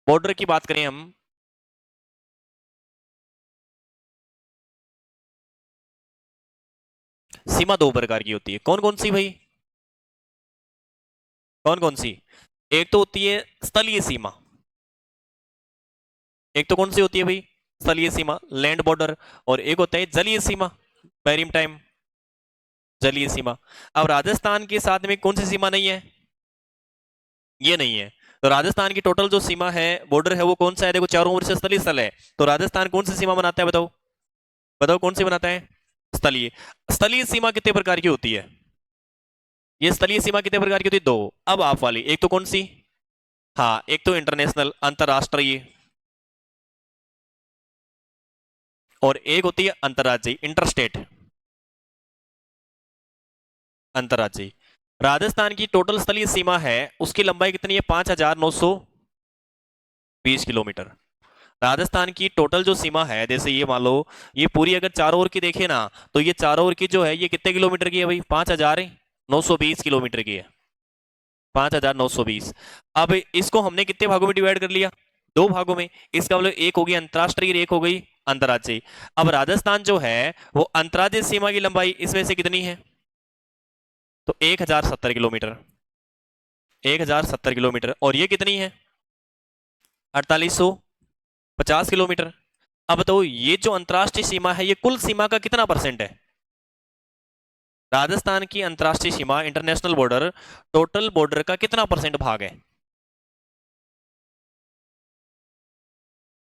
Border की बात करें हम, सीमा दो प्रकार की होती है। कौन कौन सी भाई? कौन कौन सी? एक तो होती है स्थलीय सीमा। एक तो कौन सी होती है भाई? स्थलीय सीमा, लैंड बॉर्डर। और एक होता है जलीय सीमा, मैरीम टाइम, जलीय सीमा। अब राजस्थान के साथ में कौन सी सीमा नहीं है? ये नहीं है। तो राजस्थान की टोटल जो सीमा है, बॉर्डर है, वो कौन सा है? देखो, चारों ओर से स्थलीय स्थल है। तो राजस्थान कौन सी सीमा बनाता है बताओ? बताओ कौन सी बनाता है? स्थलीय। स्थलीय सीमा कितने प्रकार की होती है? ये स्थलीय सीमा कितने प्रकार की होती है? दो। अब आप वाली एक तो कौन सी? हाँ, एक तो इंटरनेशनल, अंतरराष्ट्रीय। और एक होती है अंतरराज्यीय, इंटरस्टेट, अंतरराज्यीय। राजस्थान की टोटल स्थलीय सीमा है, उसकी लंबाई कितनी है? 5,920 किलोमीटर। राजस्थान की टोटल जो सीमा है, जैसे ये मान लो, ये पूरी अगर चारों ओर की देखे ना, तो ये चारों ओर की जो है, ये कितने किलोमीटर की है भाई? 5,920 किलोमीटर की है। 5,920। अब इसको हमने कितने भागों में डिवाइड कर लिया? दो भागों में। इसका मतलब एक हो गई अंतरराष्ट्रीय और एक हो गई अंतरराज्यीय। अब राजस्थान जो है, वो अंतरराज्यीय सीमा की लंबाई इसमें से कितनी है? तो 1,070 किलोमीटर। 1,070 किलोमीटर। और ये कितनी है? 4,850 किलोमीटर। अब बताओ, ये जो अंतरराष्ट्रीय सीमा है, ये कुल सीमा का कितना परसेंट है? राजस्थान की अंतरराष्ट्रीय सीमा, इंटरनेशनल बॉर्डर, टोटल बॉर्डर का कितना परसेंट भाग है?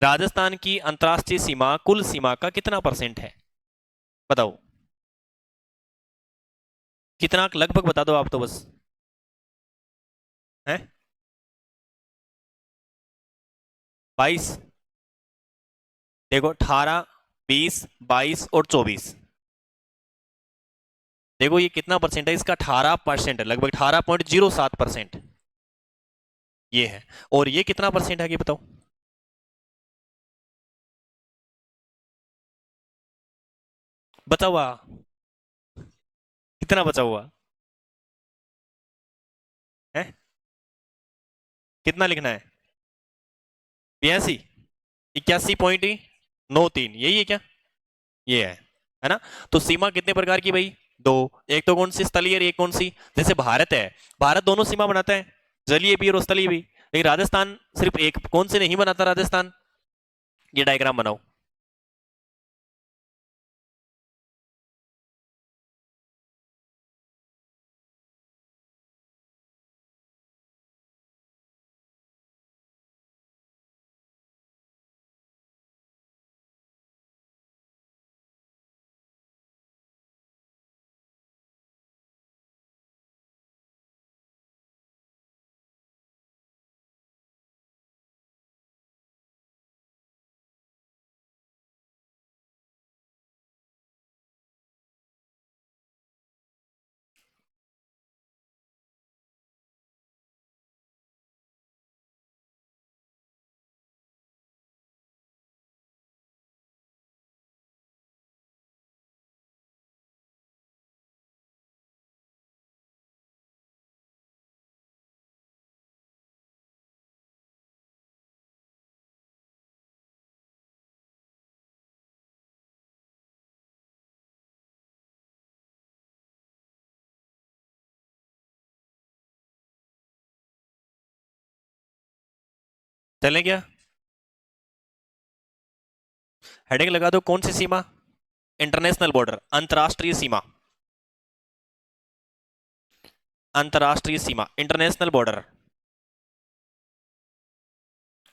राजस्थान की अंतरराष्ट्रीय सीमा कुल सीमा का कितना परसेंट है? बताओ कितना, लगभग बता दो आप तो बस। है? 22। देखो, 18, 20, 22 और 24। देखो ये कितना परसेंट है इसका? 18% है, लगभग 18.07% ये है। और ये कितना परसेंट है ये बताओ? बचा हुआ कितना बचा हुआ है? कितना लिखना है? 82, 81.93, यही है क्या? ये है ना? तो सीमा कितने प्रकार की भाई? दो। एक तो कौन सी? स्थलीय, और एक कौन सी? जैसे भारत है, भारत दोनों सीमा बनाता है, जलीय भी और स्थलीय भी। लेकिन राजस्थान सिर्फ एक, कौन से नहीं बनाता राजस्थान? ये डायग्राम बनाओ। चलें क्या? हेडिंग लगा दो, कौन सी सीमा? इंटरनेशनल बॉर्डर, अंतरराष्ट्रीय सीमा। अंतरराष्ट्रीय सीमा, इंटरनेशनल बॉर्डर।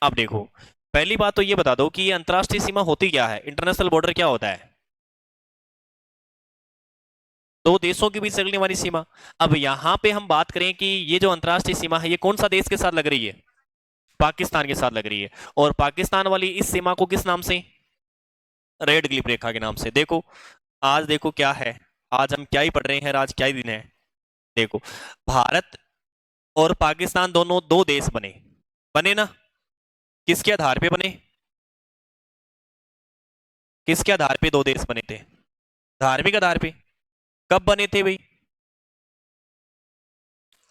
अब देखो, पहली बात तो ये बता दो कि ये अंतरराष्ट्रीय सीमा होती क्या है, इंटरनेशनल बॉर्डर क्या होता है? दो देशों के बीच चलने वाली सीमा। अब यहां पे हम बात करें कि ये जो अंतरराष्ट्रीय सीमा है, ये कौन सा देश के साथ लग रही है? पाकिस्तान के साथ लग रही है। और पाकिस्तान वाली इस सीमा को किस नाम से? रेड क्लिफ रेखा के नाम से। देखो, आज देखो क्या है, आज हम क्या ही पढ़ रहे हैं, आज क्या ही दिन है। देखो, भारत और पाकिस्तान दोनों दो देश बने, बने ना? किसके आधार पे बने? किसके आधार पे दो देश बने थे? धार्मिक आधार पे। कब बने थे भाई?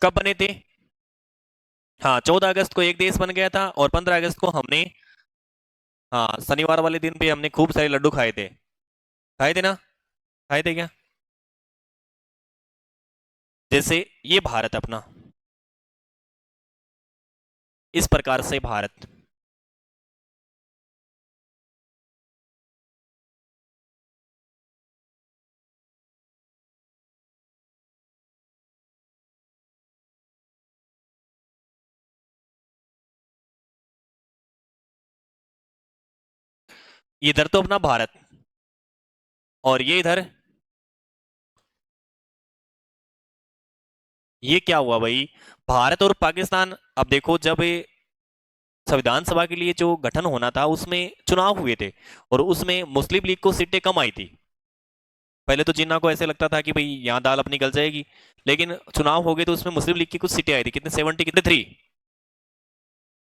कब बने थे? हाँ 14 अगस्त को एक देश बन गया था, और 15 अगस्त को हमने, हाँ शनिवार वाले दिन पे हमने खूब सारे लड्डू खाए थे। खाए थे ना? खाए थे क्या? जैसे ये भारत अपना, इस प्रकार से भारत, इधर तो अपना भारत, और ये इधर, ये क्या हुआ भाई? भारत और पाकिस्तान, अब देखो जब ये संविधान सभा के लिए जो गठन होना था उसमें चुनाव हुए थे, और उसमें मुस्लिम लीग को सीटें कम आई थी। पहले तो जिन्ना को ऐसे लगता था कि भाई यहाँ दाल अपनी गल जाएगी, लेकिन चुनाव हो गए तो उसमें मुस्लिम लीग की कुछ सीटें आई थी, कितने 70 कितने 3,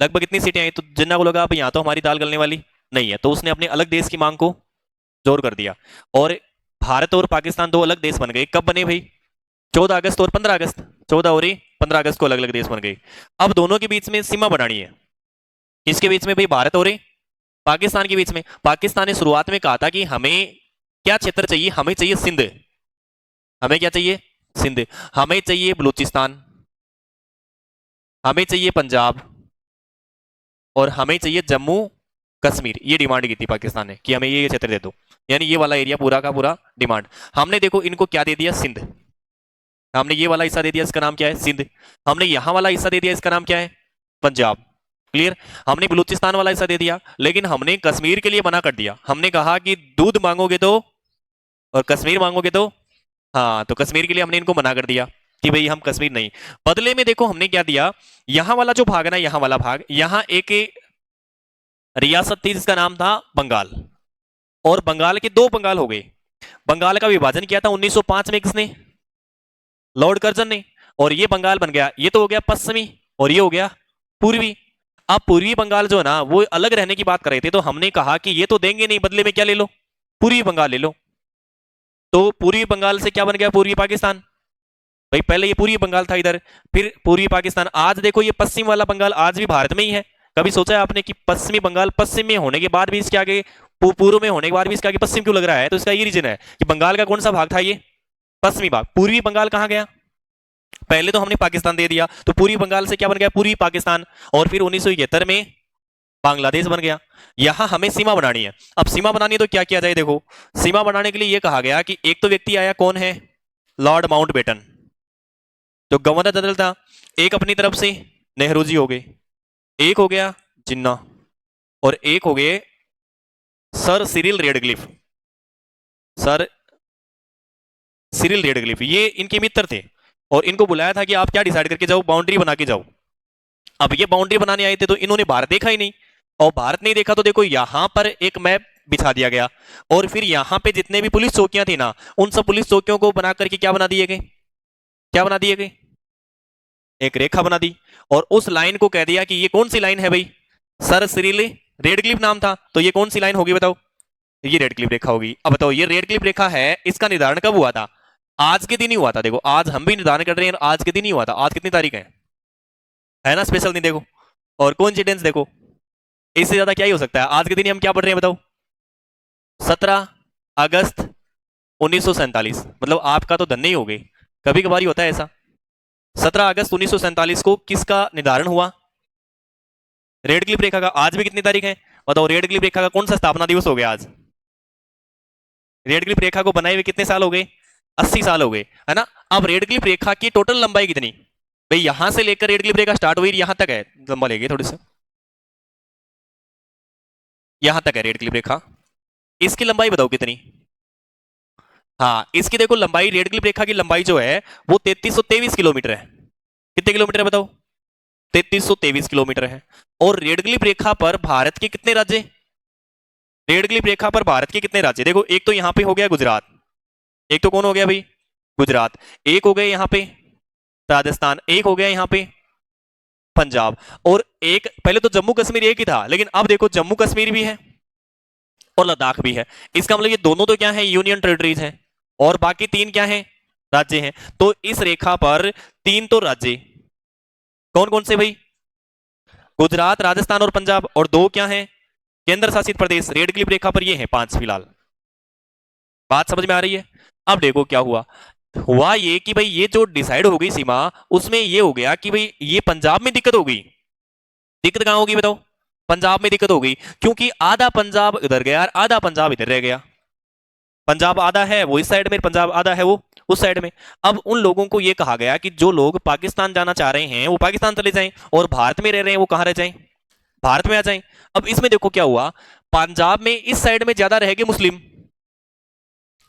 लगभग इतनी सीटें आई, तो जिन्ना को लगा अब यहाँ तो हमारी दाल गलने वाली नहीं है, तो उसने अपने अलग देश की मांग को जोर कर दिया, और भारत और पाकिस्तान दो अलग देश बन गए। कब बने भाई? 14 अगस्त और 15 अगस्त, 14 और 15 अगस्त को अलग अलग देश बन गए। अब दोनों के बीच में सीमा बनानी है। किसके बीच में भाई? भारत और पाकिस्तान के बीच में। पाकिस्तान ने शुरुआत में कहा था कि हमें क्या क्षेत्र चाहिए? हमें चाहिए सिंध। हमें क्या चाहिए? सिंध। हमें चाहिए बलूचिस्तान, हमें चाहिए पंजाब, और हमें चाहिए जम्मू कश्मीर। ये डिमांड की थी पाकिस्तान ने कि हमें ये क्षेत्र दे दो, यानी ये वाला एरिया पूरा का पूरा डिमांड। हमने देखो इनको क्या दे दिया? सिंध। हमने ये वाला हिस्सा दे दिया, इसका नाम क्या है? सिंध। हमने यहाँ वाला हिस्सा दे दिया, इसका नाम क्या है? पंजाब। क्लियर? हमने बलूचिस्तान वाला हिस्सा दे दिया, लेकिन हमने कश्मीर के लिए मना कर दिया। हमने कहा कि दूध मांगोगे तो, और कश्मीर मांगोगे तो, हाँ तो कश्मीर के लिए हमने इनको मना कर दिया कि भाई हम कश्मीर नहीं। बदले में देखो हमने क्या दिया, यहाँ वाला जो भाग है ना, यहाँ वाला भाग, यहाँ एक रियासत थी जिसका नाम था बंगाल, और बंगाल के दो बंगाल हो गए। बंगाल का विभाजन किया था 1905 में, किसने? लॉर्ड कर्जन ने। और ये बंगाल बन गया, ये तो हो गया पश्चिमी, और ये हो गया पूर्वी। अब पूर्वी बंगाल जो है ना, वो अलग रहने की बात कर रहे थे, तो हमने कहा कि ये तो देंगे नहीं, बदले में क्या ले लो? पूर्वी बंगाल ले लो। तो पूर्वी बंगाल से क्या बन गया? पूर्वी पाकिस्तान। भाई पहले ये पूर्वी बंगाल था इधर, फिर पूर्वी पाकिस्तान। आज देखो ये पश्चिम वाला बंगाल आज भी भारत में ही है। कभी सोचा है आपने कि पश्चिमी बंगाल पश्चिम में होने के बाद भी इसके आगे, पूर्व में होने के बाद भी इसके आगे पश्चिम क्यों लग रहा है? तो इसका ये रीजन है कि बंगाल का कौन सा भाग था? ये पश्चिमी भाग। पूर्वी बंगाल कहाँ गया? पहले तो हमने पाकिस्तान दे दिया, तो पूर्वी बंगाल से क्या बन गया? पूर्वी पाकिस्तान। और फिर 1971 में बांग्लादेश बन गया। यहां हमें सीमा बनानी है। अब सीमा बनानी है तो क्या किया जाए? देखो सीमा बनाने के लिए यह कहा गया कि एक तो व्यक्ति आया, कौन है? लॉर्ड माउंटबेटन, जो गवर्नर जनरल था। एक अपनी तरफ से नेहरू जी हो गए, एक हो गया जिन्ना, और एक हो गए sir Cyril Radcliffe. Sir Cyril Radcliffe, ये इनके मित्र थे, और इनको बुलाया था कि आप क्या डिसाइड करके जाओ, बाउंड्री बना के जाओ। अब ये बाउंड्री बनाने आए थे, तो इन्होंने भारत देखा ही नहीं, और भारत नहीं देखा तो देखो यहां पर एक मैप बिछा दिया गया, और फिर यहां पे जितने भी पुलिस चौकियां थी ना, उन सब पुलिस चौकियों को बना करके क्या बना दिए गए? क्या बना दिए गए? एक रेखा बना दी, और उस लाइन को कह दिया कि ये कौन सी लाइन है भाई? सर सिरिल रेडक्लिफ नाम था, तो ये कौन सी लाइन होगी बताओ? ये रेडक्लिफ रेखा होगी। अब बताओ ये रेडक्लिफ रेखा है, इसका निर्धारण कब हुआ था? आज के दिन ही हुआ था। देखो आज हम भी निर्धारण कर रहे हैं, आज के दिन ही हुआ था। आज कितनी तारीख है ना स्पेशल दिन? देखो, और कोइंसिडेंस देखो, इससे ज्यादा क्या ही हो सकता है? आज के दिन ही हम क्या पढ़ रहे हैं बताओ? 17 अगस्त 1947। मतलब आपका तो धन्य ही हो गए, कभी कभार ही होता है ऐसा। 17 अगस्त 1947 को किसका निर्धारण हुआ? रेड क्लिफ रेखा का। आज भी कितनी तारीख है बताओ? रेड क्लिफ रेखा का कौन सा स्थापना दिवस हो गया आज? रेड क्लिफ रेखा को बनाए हुए कितने साल हो गए? 80 साल हो गए, है ना? अब रेड क्लिफ रेखा की टोटल लंबाई कितनी? भाई यहां से लेकर रेड क्लिफ रेखा स्टार्ट हुई, यहां तक है, लंबा लेंगे थोड़ी सा, यहां तक है रेड क्लिफ रेखा। इसकी लंबाई बताओ कितनी? हाँ इसकी देखो लंबाई, रेड क्लिफ रेखा की लंबाई जो है वो 3323 किलोमीटर है। कितने किलोमीटर है बताओ? 3323 किलोमीटर है। और रेड क्लिफ रेखा पर भारत के कितने राज्य? रेड क्लिफ रेखा पर भारत के कितने राज्य? देखो एक तो यहां पे हो गया गुजरात, एक तो कौन हो गया भाई? गुजरात। एक हो गए यहां पे राजस्थान, एक हो गया यहां पे पंजाब, और एक पहले तो जम्मू कश्मीर एक ही था, लेकिन अब देखो जम्मू कश्मीर भी है और लद्दाख भी है। इसका मतलब ये दोनों तो क्या है? यूनियन टेरिटरीज हैं, और बाकी तीन क्या है? राज्य हैं। तो इस रेखा पर तीन तो राज्य, कौन कौन से भाई? गुजरात, राजस्थान और पंजाब, और 2 क्या हैं? केंद्र शासित प्रदेश। रेड क्लिप रेखा पर ये हैं 5 फिलहाल। बात समझ में आ रही है? अब देखो क्या हुआ। हुआ ये कि भाई ये जो डिसाइड हो गई सीमा, उसमें ये हो गया कि भाई ये पंजाब में दिक्कत हो गई। दिक्कत कहां होगी बताओ? पंजाब में दिक्कत हो गई, क्योंकि आधा पंजाब इधर गया और आधा पंजाब इधर रह गया। पंजाब आधा है वो इस साइड में, पंजाब आधा है वो उस साइड में। अब उन लोगों को ये कहा गया कि जो लोग पाकिस्तान जाना चाह रहे हैं वो पाकिस्तान चले जाएं, और भारत में रह रहे हैं वो कहां रह जाएं? भारत में आ जाएं। अब इसमें देखो क्या हुआ, पंजाब में इस साइड में ज्यादा रह गए मुस्लिम,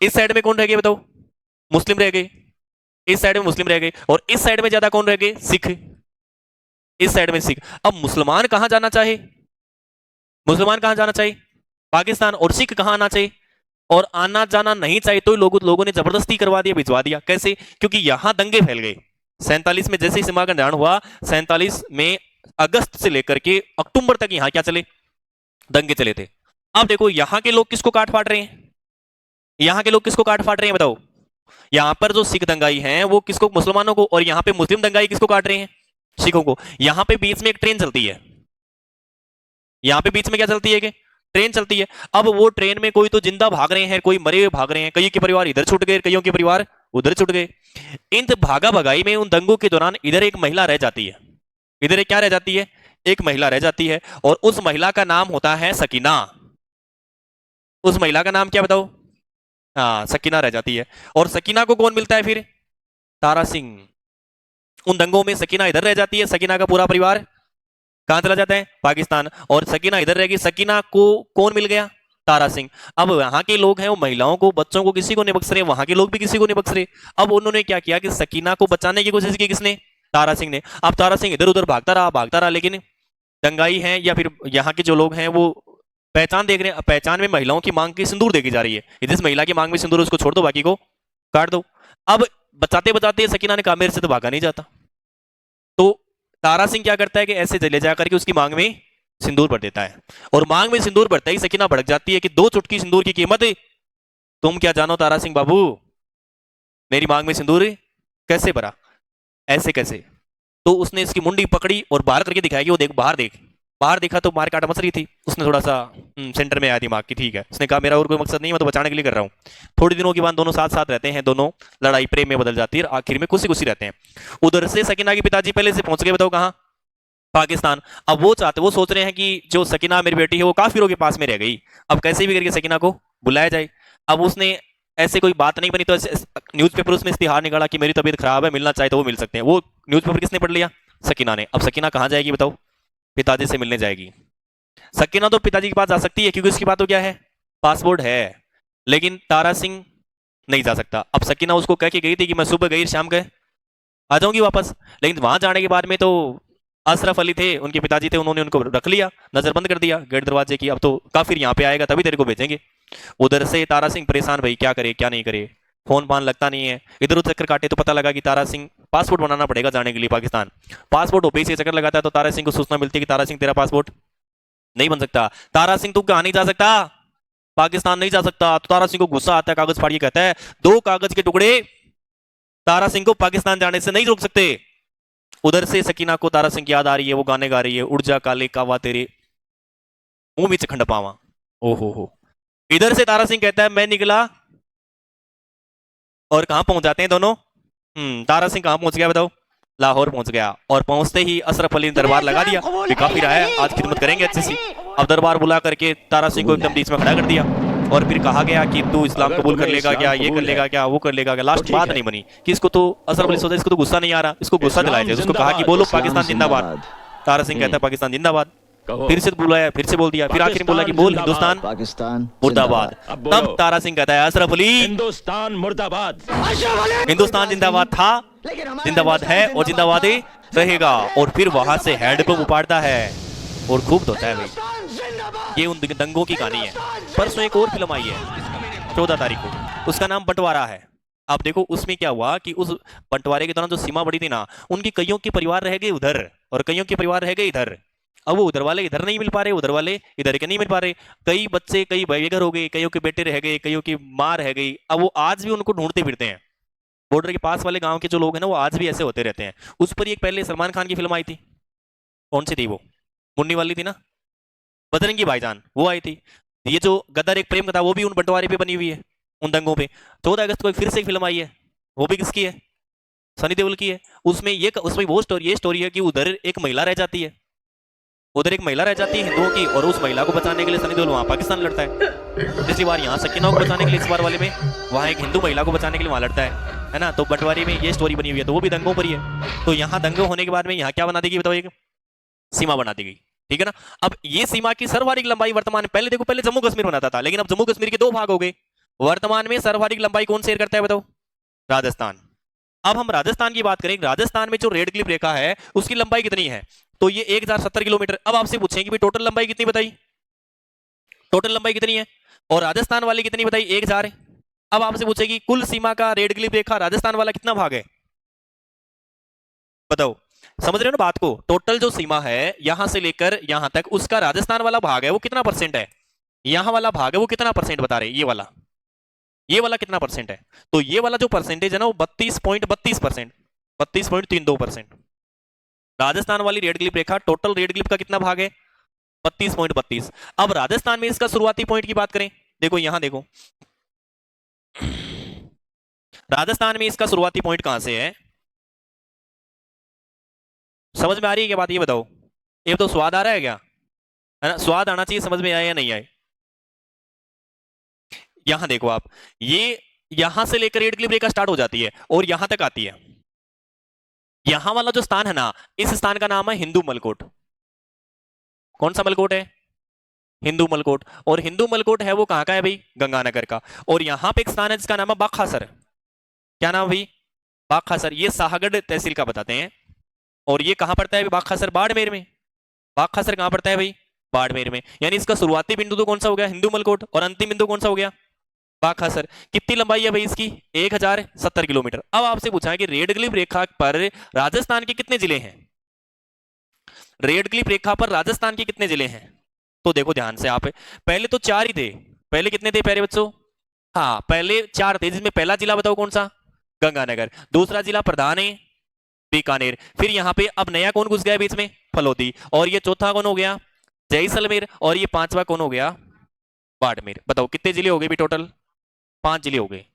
इस साइड में कौन रह गए बताओ? मुस्लिम रह गए। इस साइड में मुस्लिम रह गए, और इस साइड में ज्यादा कौन रह गए? सिख। इस साइड में सिख। अब मुसलमान कहां जाना चाहे? मुसलमान कहां जाना चाहिए? पाकिस्तान। और सिख कहां आना चाहिए? और आना जाना नहीं चाहिए, तो लोगों ने जबरदस्ती करवा दिया, भिजवा दिया। कैसे? क्योंकि यहां दंगे फैल गए 47 में। जैसे ही सीमा का निर्माण हुआ 47 में, अगस्त से लेकर के अक्टूबर तक यहां क्या चले? दंगे चले थे। अब देखो यहां के लोग किसको काट फाट रहे हैं? यहां के लोग किसको काट फाट रहे हैं बताओ? यहां पर जो सिख दंगाई हैं वो किसको? मुसलमानों को। और यहां पे मुस्लिम दंगाई किसको काट रहे हैं? सिखों को। यहां पे बीच में एक ट्रेन चलती है, यहां पे बीच में क्या चलती है कि ट्रेन चलती है। अब वो ट्रेन में कोई तो जिंदा भाग रहे हैं, कोई मरे हुए भाग रहे हैं, कई के परिवार इधर छूट गए, कईयों के परिवार उधर छूट गए। इन भागा भगाई में उन दंगों के दौरान इधर एक महिला रह जाती है, इधर एक क्या रह जाती है? एक महिला रह जाती है, और उस महिला का नाम होता है सकीना। उस महिला का नाम क्या बताओ? हाँ, सकीना रह जाती है। और सकीना को कौन मिलता है फिर? तारा सिंह। उन दंगों में सकीना इधर रह जाती है, सकीना का पूरा परिवार कहां चला जाता है? पाकिस्तान। और सकीना इधर रहेगी। सकीना को कौन मिल गया? तारा सिंह। अब वहां के लोग हैं वो महिलाओं को, बच्चों को किसी को नहीं बख्श रहे, वहां के लोग भी किसी को नहीं बख्श रहे। अब उन्होंने क्या किया कि सकीना को बचाने की कोशिश की। किसने? तारा सिंह ने। अब तारा सिंह इधर उधर भागता रहा, लेकिन दंगाई हैं या फिर यहाँ के जो लोग हैं वो पहचान देख रहे हैं। पहचान में महिलाओं की मांग की सिंदूर देखी जा रही है। जिस महिला की मांग में सिंदूर, उसको छोड़ दो, बाकी को काट दो। अब बचाते बचाते सकीना ने कहा मेरे से तो भागा नहीं जाता, तो तारा सिंह क्या करता है कि ऐसे ले जाकर के उसकी मांग में सिंदूर भर देता है। और मांग में सिंदूर भरता ही सकीना भड़क जाती है कि 2 चुटकी सिंदूर की कीमत तुम क्या जानो तारा सिंह बाबू? मेरी मांग में सिंदूर कैसे भरा? ऐसे कैसे? तो उसने इसकी मुंडी पकड़ी और बाहर करके दिखाया कि वो देख, बाहर देख। बाहर देखा तो मार काट मच रही थी। उसने थोड़ा सा सेंटर में आया दिमाग की, ठीक है। उसने कहा मेरा और कोई मकसद नहीं है, मैं तो बचाने के लिए कर रहा हूँ। थोड़ी दिनों के बाद दोनों साथ साथ रहते हैं, दोनों लड़ाई प्रेम में बदल जाती है, और आखिर में खुशी खुशी रहते हैं। उधर से सकीना के पिताजी पहले से पहुंच गए, बताओ कहाँ? पाकिस्तान। अब वो सोच रहे हैं कि जो सकीना मेरी बेटी है वो काफिरों के पास में रह गई, अब कैसे भी करके सकीना को बुलाया जाए। अब उसने ऐसे कोई बात नहीं बनी तो न्यूज़पेपर उसमें इश्तिहार निकाला कि मेरी तबीयत खराब है, मिलना चाहे तो वो मिल सकते हैं। वो न्यूज़पेपर किसने पढ़ लिया? सकीना ने। अब सकीना कहाँ जाएगी बताओ? पिताजी से मिलने जाएगी। सकीना तो पिताजी के पास जा सकती है क्योंकि उसके पास तो क्या है? पासपोर्ट है। लेकिन तारा सिंह नहीं जा सकता। अब सकीना उसको कह के गई थी कि मैं सुबह गई, शाम गए आ जाऊंगी वापस। लेकिन वहां जाने के बाद में तो अशरफ अली थे, उनके पिताजी थे, उन्होंने उनको रख लिया, नजरबंद कर दिया गेट दरवाजे की। अब तो काफिर यहाँ पे आएगा तभी तेरे को भेजेंगे। उधर से तारा सिंह परेशान, भाई क्या करे क्या नहीं करे, फोन फान लगता नहीं है। इधर उधर चक्कर काटे तो पता लगा कि तारा सिंह पासपोर्ट बनाना पड़ेगा जाने के लिए पाकिस्तान। पासपोर्ट ऑफिस से चक्कर लगाता है तो तारा सिंह को सूचना मिलती है कि तारा सिंह तेरा पासपोर्ट नहीं बन सकता। तारा सिंह तू कहाँ नहीं जा सकता? पाकिस्तान नहीं जा सकता। तो तारा सिंह को गुस्सा आता है, कागज फाड़ के कहता है 2 कागज के टुकड़े तारा सिंह को पाकिस्तान जाने से नहीं रोक सकते। उधर से सकीना को तारा सिंह की याद आ रही है, वो गाने गा रही है, उड़ जा काले कावा तेरे मुंह में खंड पावा। ओहो हो। इधर से तारा सिंह कहता है मैं निकला, और कहां पहुंच जाते हैं दोनों? तारा सिंह कहां पहुंच गया बताओ? लाहौर पहुंच गया। और पहुंचते ही अशरफ अली ने दरबार लगा दिया कि काफिर आया है, आज खिदमत करेंगे अच्छी सी। अब दरबार बुला करके तारा सिंह को एकदम बीच में खड़ा कर दिया, और फिर कहा गया कि तू इस्लाम कबूल कर लेगा क्या, ये कर लेगा क्या, वो कर लेगा क्या। लास्ट बात नहीं बनी कि इसको तो अशरफ अली सोचा इसको तो गुस्सा नहीं आ रहा, इसको गुस्सा दिलाया जाए। उसको कहा कि बोलो पाकिस्तान जिंदाबाद। तारा सिंह कहता है पाकिस्तान जिंदाबाद। फिर से बुलाया, फिर से बोल दिया, फिर आखिर में बोला कि बोल हिंदुस्तान पाकिस्तान मुर्दाबाद। तब तारा सिंह कहता है अशरफ अली हिंदुस्तान मुर्दाबाद। हिंदुस्तान जिंदाबाद था, जिंदाबाद है और जिंदाबाद ही रहेगा। और फिर वहां से हैंडपंप उपाड़ता है और खूब धोता है भाई। ये उन दंगों की कहानी है। परसों एक और फिल्म आई है 14 तारीख को, उसका नाम बंटवारा है। आप देखो उसमें क्या हुआ कि उस बंटवारे के दौरान जो सीमा बढ़ी थी ना, उनके कईयों के परिवार रह गए उधर और कईयों के परिवार रह गए इधर। अब वो उधर वाले इधर नहीं मिल पा रहे, उधर वाले इधर के नहीं मिल पा रहे। कई बच्चे कई बेघर हो गए, कईयों के बेटे रह गए, कईयों की माँ रह गई। अब वो आज भी उनको ढूंढते फिरते हैं। बॉर्डर के पास वाले गांव के जो लोग हैं ना, वो आज भी ऐसे होते रहते हैं। उस पर एक पहले सलमान खान की फिल्म आई थी, कौन सी थी वो? मुन्नी वाली थी ना, बजरंगी भाईजान, वो आई थी। ये जो गदर एक प्रेम कथा, वो भी उन बंटवारे पे बनी हुई है, उन दंगों पे। 14 अगस्त को फिर से एक फिल्म आई है, वो भी किसकी है? सनी देओल की है। उसमें वो स्टोरी, ये स्टोरी है कि उधर एक महिला रह जाती है, उधर एक महिला रह जाती है हिंदुओं की, और उस महिला को बचाने के लिए सनी देओल वहां पाकिस्तान लड़ता है। पिछली बार यहाँ सकीना को बचाने के लिए, इस बार वाले में वहां एक हिंदू महिला को बचाने के लिए वहां लड़ता है ना। तो बंटवारी में ये स्टोरी बनी हुई है, तो वो भी दंगों पर ही है। तो यहाँ दंगे होने के बाद में यहाँ क्या बना देगी बताओ, एक सीमा बना दी गई, ठीक है ना। अब ये सीमा की सर्वाधिक लंबाई वर्तमान में, पहले देखो, पहले जम्मू कश्मीर बनाता था, लेकिन अब जम्मू कश्मीर के 2 भाग हो गए। वर्तमान में सर्वाधिक लंबाई कौन शेयर करता है बताओ? राजस्थान। अब हम राजस्थान की बात करें, राजस्थान में जो रेड क्लिफ रेखा है उसकी लंबाई कितनी है? तो ये 1070 किलोमीटर। अब आपसे पूछेंगे भाई टोटल लंबाई कितनी बताई, टोटल लंबाई कितनी है, और राजस्थान वाली कितनी बताई? 1000 है। अब आपसे पूछेगी कुल सीमा का रेड क्लिफ रेखा राजस्थान वाला कितना भाग है, बताओ। समझ रहे हो ना बात को? टोटल जो सीमा है यहां से लेकर यहां तक, उसका राजस्थान वाला भाग है वो कितना परसेंट है, यहां वाला भाग है वो कितना परसेंट बता रहे, ये वाला कितना परसेंट है? तो ये वाला जो परसेंटेज है ना वो 32.32%, 32.32%। राजस्थान वाली रेड क्लिप रेखा टोटल रेड क्लिप का कितना भाग है? 32.32। अब राजस्थान में इसका शुरुआती पॉइंट की बात करें, देखो यहां देखो, राजस्थान में इसका शुरुआती पॉइंट कहां से है? समझ में आ रही है क्या बात, ये बताओ। ये तो स्वाद आ रहा है क्या, है ना? स्वाद आना चाहिए, समझ में आया या नहीं आए? यहां देखो आप, ये यहां से लेकर रेड क्लिप रेखा स्टार्ट हो जाती है और यहां तक आती है। यहां वाला जो स्थान है ना, इस स्थान का नाम है हिंदू मलकोट। कौन सा मलकोट है? हिंदू मलकोट। और हिंदू मलकोट है वो कहां का है भाई? गंगानगर का। और यहां पे एक स्थान है जिसका नाम है बाखासर। क्या नाम है भाई? बाखासर। ये साहगढ़ तहसील का बताते हैं। और ये कहां पड़ता है भाई बाखासर? बाड़मेर में। बाखासर कहां पड़ता है भाई? बाड़मेर में। यानी इसका शुरुआती बिंदु तो कौन सा हो गया? हिंदू मलकोट। और अंतिम बिंदु कौन सा हो गया? बाखासर। कितनी लंबाई है भाई इसकी? 1070 किलोमीटर। अब आपसे पूछा है कि रेड क्लिफ रेखा पर राजस्थान के कितने जिले हैं? रेड क्लिफ रेखा पर राजस्थान के कितने जिले हैं? तो देखो ध्यान से आप, पहले तो 4 ही थे। पहले कितने थे प्यारे बच्चों? हाँ, पहले 4 थे, जिसमें पहला जिला बताओ कौन सा? गंगानगर। दूसरा जिला प्रधान है बीकानेर। फिर यहाँ पे अब नया कौन घुस गया बीच में? फलोदी। और ये चौथा कौन हो गया? जैसलमेर। और ये पांचवा कौन हो गया? बाड़मेर। बताओ कितने जिले हो गए भी टोटल? 5 जिले हो गए।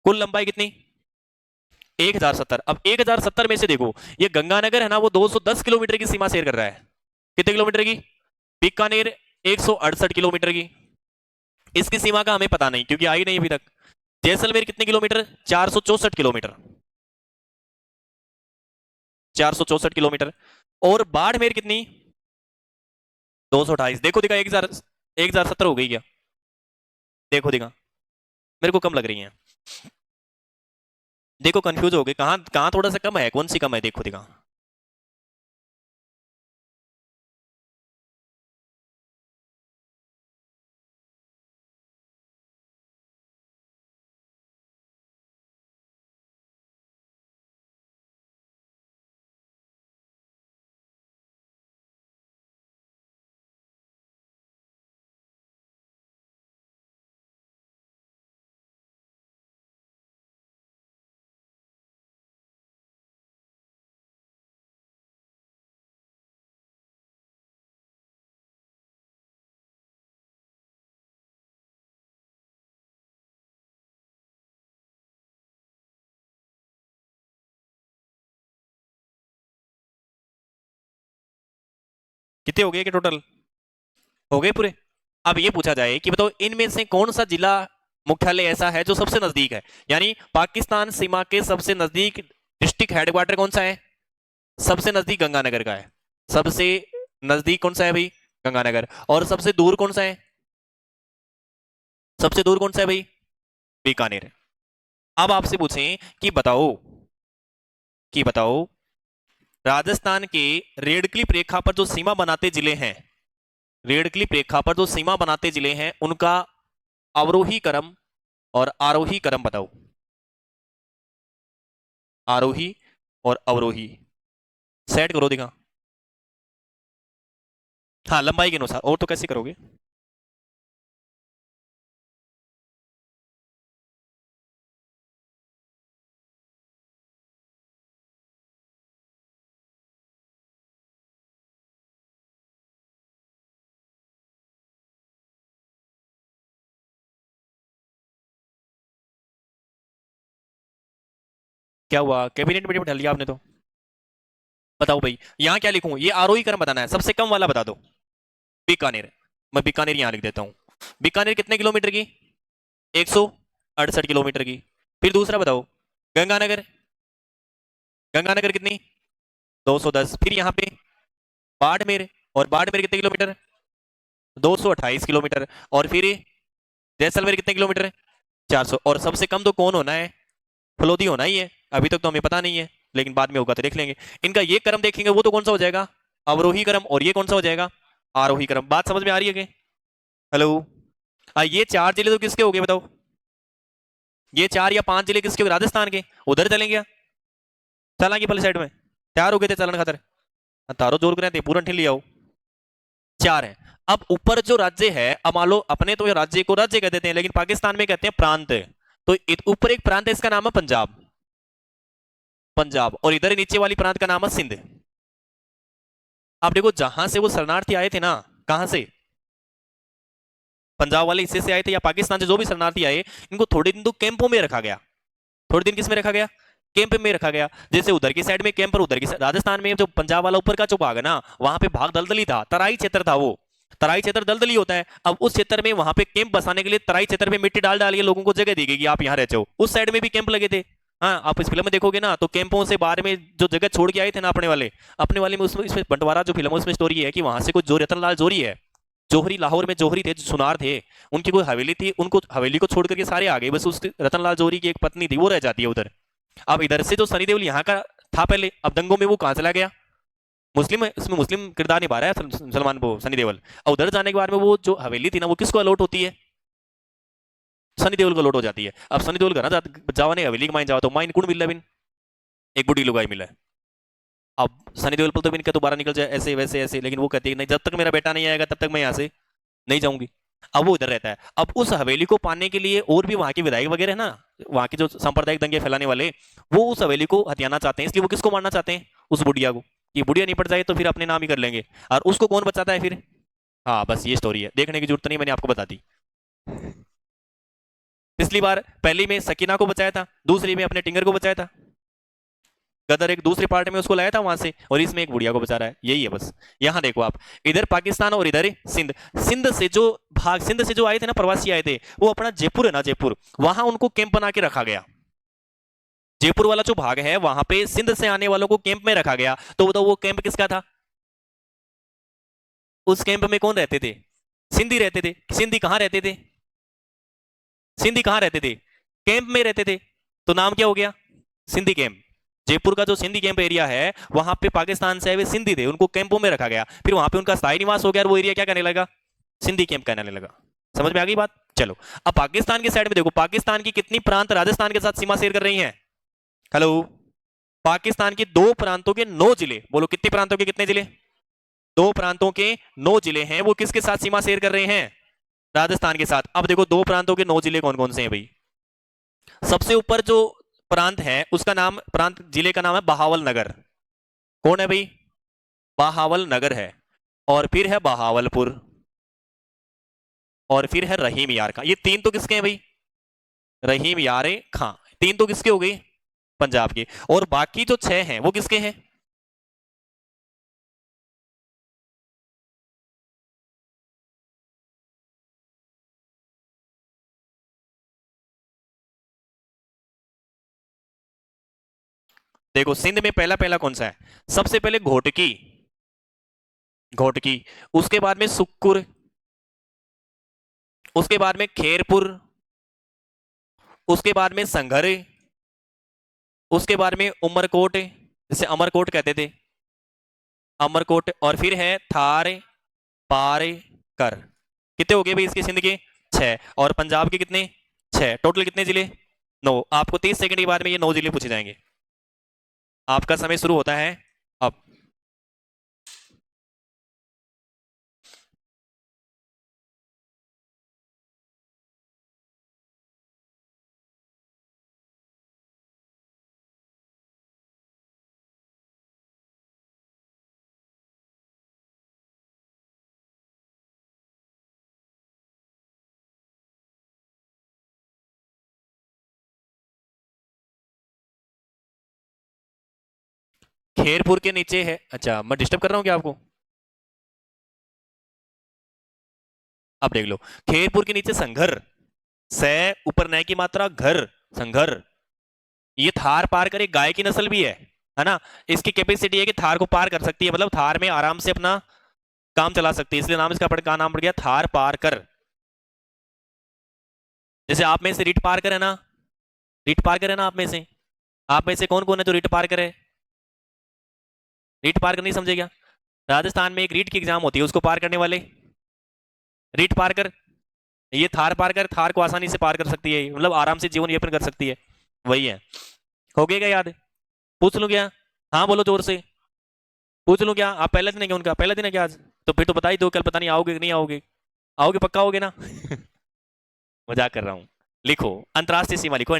कुल लंबाई कितनी? 1070। अब 1070 में से देखो, ये गंगानगर है ना, वो 210 किलोमीटर की सीमा शेयर कर रहा है। कितने किलोमीटर की? बीकानेर 168 किलोमीटर की। इसकी सीमा का हमें पता नहीं क्योंकि आई नहीं अभी तक। जैसलमेर कितने किलोमीटर? 464 किलोमीटर। 464 किलोमीटर। और बाड़मेर कितनी? 228। देखो दिखा, 1070 हो गई क्या? देखो दिखा, मेरे को कम लग रही है। देखो कंफ्यूज हो गए, कहाँ कहाँ थोड़ा सा कम है, कौन सी कम है, देखो दिखा। कितने हो गए कि टोटल? हो गए पूरे? अब ये पूछा जाए कि बताओ इनमें से कौन सा जिला मुख्यालय ऐसा है जो सबसे नजदीक है, यानी पाकिस्तान सीमा के सबसे नजदीक डिस्ट्रिक्ट हेडक्वार्टर कौन सा है? सबसे नजदीक गंगानगर का है। सबसे नजदीक कौन सा है भाई? गंगानगर। और सबसे दूर कौन सा है? सबसे दूर कौन सा है भाई? बीकानेर। अब आपसे पूछें कि बताओ राजस्थान के रेड क्लिफ रेखा पर जो सीमा बनाते जिले हैं, रेड क्लिफ रेखा पर जो सीमा बनाते जिले हैं उनका अवरोही क्रम और आरोही क्रम बताओ। आरोही और अवरोही सेट करो दिखा। हाँ, लंबाई के अनुसार, और तो कैसे करोगे? क्या हुआ, कैबिनेट मीटिंग में ढल लिया आपने तो। बताओ भाई, यहाँ क्या लिखूं, ये आरोही क्रम बताना है, सबसे कम वाला बता दो। बीकानेर, मैं बीकानेर यहाँ लिख देता हूँ। बीकानेर कितने किलोमीटर की? 168 किलोमीटर की। फिर दूसरा बताओ, गंगानगर, गंगानगर कितनी? 210। फिर यहाँ पे बाड़मेर, और बाड़मेर कितने किलोमीटर? 228 किलोमीटर। और फिर जैसलमेर कितने किलोमीटर? 400। और सबसे कम तो कौन होना है? फलोदी होना ही है। अभी तक तो हमें पता नहीं है, लेकिन बाद में होगा तो देख लेंगे। इनका ये क्रम देखेंगे वो तो कौन सा हो जाएगा? अवरोही क्रम। और ये कौन सा हो जाएगा? आरोही क्रम। बात समझ में आ रही है क्या? हेलो। ये चार जिले तो किसके हो गए बताओ? ये 4 या 5 जिले किसके हो गए? राजस्थान के। उधर चलेंगे क्या? चलेंगे पहले साइड में। तैयार हो गए थे चलन खातर? तारो जोर करे पूरा ठिल लिया हो। 4 है। अब ऊपर जो राज्य है, अब मान लो अपने तो ये राज्य को राज्य कह देते हैं, लेकिन पाकिस्तान में कहते हैं प्रांत। तो ऊपर एक प्रांत है, इसका नाम है पंजाब। पंजाब। और इधर नीचे वाली प्रांत का नाम है सिंध। अब देखो, जहां से वो शरणार्थी आए थे ना, कहां से? पंजाब वाले हिस्से से आए थे, या पाकिस्तान से जो भी शरणार्थी आए, इनको थोड़े दिन तो कैंपों में रखा गया। थोड़े दिन किस में रखा गया? कैंप में रखा गया। जैसे उधर की साइड में कैंप, और उधर की राजस्थान में जो पंजाब वाला ऊपर का जो भाग है ना, वहां पे भाग दलदली था, तराई क्षेत्र था वो। तराई क्षेत्र दलदली होता है। अब उस क्षेत्र में वहां पे कैंप बसाने के लिए तराई क्षेत्र में मिट्टी डाल डाल के लोगों को जगह दी गई कि आप यहाँ रहते हो। उस साइड में भी कैंप लगे थे। हाँ, आप इस फिल्म में देखोगे ना, तो कैंपों से बाहर में जो जगह छोड़ के आए थे ना अपने वाले में, उसमें इसमें बंटवारा जो फिल्म है उसमें स्टोरी है कि वहां से कुछ जो रतनलाल जोहरी है, जोहरी लाहौर में जोहरी थे, जो सुनार थे, उनकी कोई हवेली थी, उनको हवेली को छोड़ करके सारे आ गए, बस उस रतनलाल जोहरी की एक पत्नी थी, वो रह जाती है उधर। अब इधर से जो सनी देओल यहाँ का था पहले, अब दंगों में वो कहाँ चला गया? मुस्लिम है, इसमें मुस्लिम किरदार निभा रहा है सलमान, वो सनी देओल। और उधर जाने के बाद में वो जो हवेली थी ना, वो किसको अलॉट होती है? सनी देओल को अलॉट हो जाती है। अब सनी देओल घर ना जावा ने हवेली के माइन जाओ, तो माइन कुण मिल बिन? एक बुढ़ी लुगाई मिला है। अब सनी देओल पर तो बिन के दोबारा निकल जाए ऐसे वैसे ऐसे, लेकिन वो कहती है नहीं, जब तक मेरा बेटा नहीं आएगा तब तक मैं यहाँ से नहीं जाऊंगी। अब वो इधर रहता है। अब उस हवेली को पाने के लिए और भी वहां के विधायक वगैरह है ना, वहां के जो सांप्रदायिक दंगे फैलाने वाले, वो उस हवेली को हथियाना चाहते हैं, इसलिए वो किसको मारना चाहते हैं? उस बुढ़िया को। ये बुढ़िया निपट जाए तो फिर अपने नाम ही कर लेंगे। और उसको कौन बचाता है फिर? हाँ, बस ये स्टोरी है, देखने की जरूरत नहीं, मैंने आपको बता दी। पिछली बार पहली में सकीना को बचाया था, दूसरी में अपने टिंगर को बचाया था। गदर एक दूसरे पार्ट में उसको लाया था वहां से, और इसमें एक बुढ़िया को बचा रहा है, यही है बस। यहां देखो आप, इधर पाकिस्तान और इधर सिंध। सिंध से जो आए थे ना, प्रवासी आए थे, वो अपना जयपुर है ना, जयपुर, वहां उनको कैंप बना के रखा गया। जयपुर वाला जो भाग है, वहां पे सिंध से आने वालों को कैंप में रखा गया। तो बताओ वो कैंप किसका था? उस कैंप में कौन रहते थे? सिंधी रहते थे। सिंधी कहाँ रहते थे? सिंधी कहाँ रहते थे? कैंप में रहते थे। तो नाम क्या हो गया? सिंधी कैंप। जयपुर का जो सिंधी कैंप एरिया है, वहां पे पाकिस्तान से आए हुए सिंधी थे, उनको कैंपों में रखा गया, फिर वहां पे उनका स्थायी निवास हो गया, और वो एरिया क्या कहने लगा? सिंधी कैंप कहने लगा। समझ में आ गई बात? चलो, अब पाकिस्तान की साइड में देखो, पाकिस्तान की कितनी प्रांत राजस्थान के साथ सीमा शेयर कर रही हैं? हेलो। पाकिस्तान के 2 प्रांतों के 9 जिले, बोलो कितने प्रांतों के कितने जिले? 2 प्रांतों के 9 जिले हैं, वो किसके साथ सीमा शेयर कर रहे हैं? राजस्थान के साथ। अब देखो 2 प्रांतों के 9 जिले कौन कौन से हैं भाई? सबसे ऊपर जो प्रांत है, उसका नाम, प्रांत जिले का नाम है बहावल नगर। कौन है भाई? बहावल नगर है। और फिर है बहावलपुर। और फिर है रहीम यार खां। ये 3 तो किसके हैं भाई? रहीम यार खां। 3 तो किसके हो गई? पंजाब के। और बाकी जो 6 हैं वो किसके हैं? देखो, सिंध में पहला पहला कौन सा है? सबसे पहले घोटकी। घोटकी। उसके बाद में सुक्कुर। उसके बाद में खेरपुर। उसके बाद में संघर। उसके बाद में उमरकोट, जिसे अमरकोट कहते थे, अमरकोट। और फिर है थार पार कर। कितने हो गए भाई इसके सिंध के? 6। और पंजाब के कितने? 6। टोटल कितने जिले? 9। आपको 30 सेकंड के बाद में ये 9 जिले पूछे जाएंगे। आपका समय शुरू होता है अब। खेरपुर के नीचे है, अच्छा मैं डिस्टर्ब कर रहा हूँ क्या आपको? आप देख लो, खेरपुर के नीचे संघर, से ऊपर न की मात्रा, घर, संघर। ये थार पार करे, गाय की नस्ल भी है ना। इसकी कैपेसिटी है कि थार को पार कर सकती है, मतलब थार में आराम से अपना काम चला सकती है, इसलिए नाम इसका का नाम पड़ गया थार पार कर। जैसे आप में से रीट पार कर है ना, रीट पार कर है ना आप में से कौन कौन है जो रीट पार करे? रीट पार कर नहीं समझे क्या? राजस्थान में एक रीट की एग्जाम होती है, उसको पार करने वाले रीट पार कर। ये थार पार कर, थार को आसानी से पार कर सकती है, मतलब आराम से जीवन यापन कर सकती है, वही है। हो गया क्या याद? पूछ लूं क्या? हाँ बोलो जोर से, पूछ लूं क्या? आप पहले दिन है क्या उनका, पहला दिन है क्या आज? तो फिर तो बता ही दो, कल पता नहीं आओगे कि नहीं आओगे। आओगे पक्का, आओगे ना? मजाक कर रहा हूँ। लिखो अंतरराष्ट्रीय सीमा, लिखो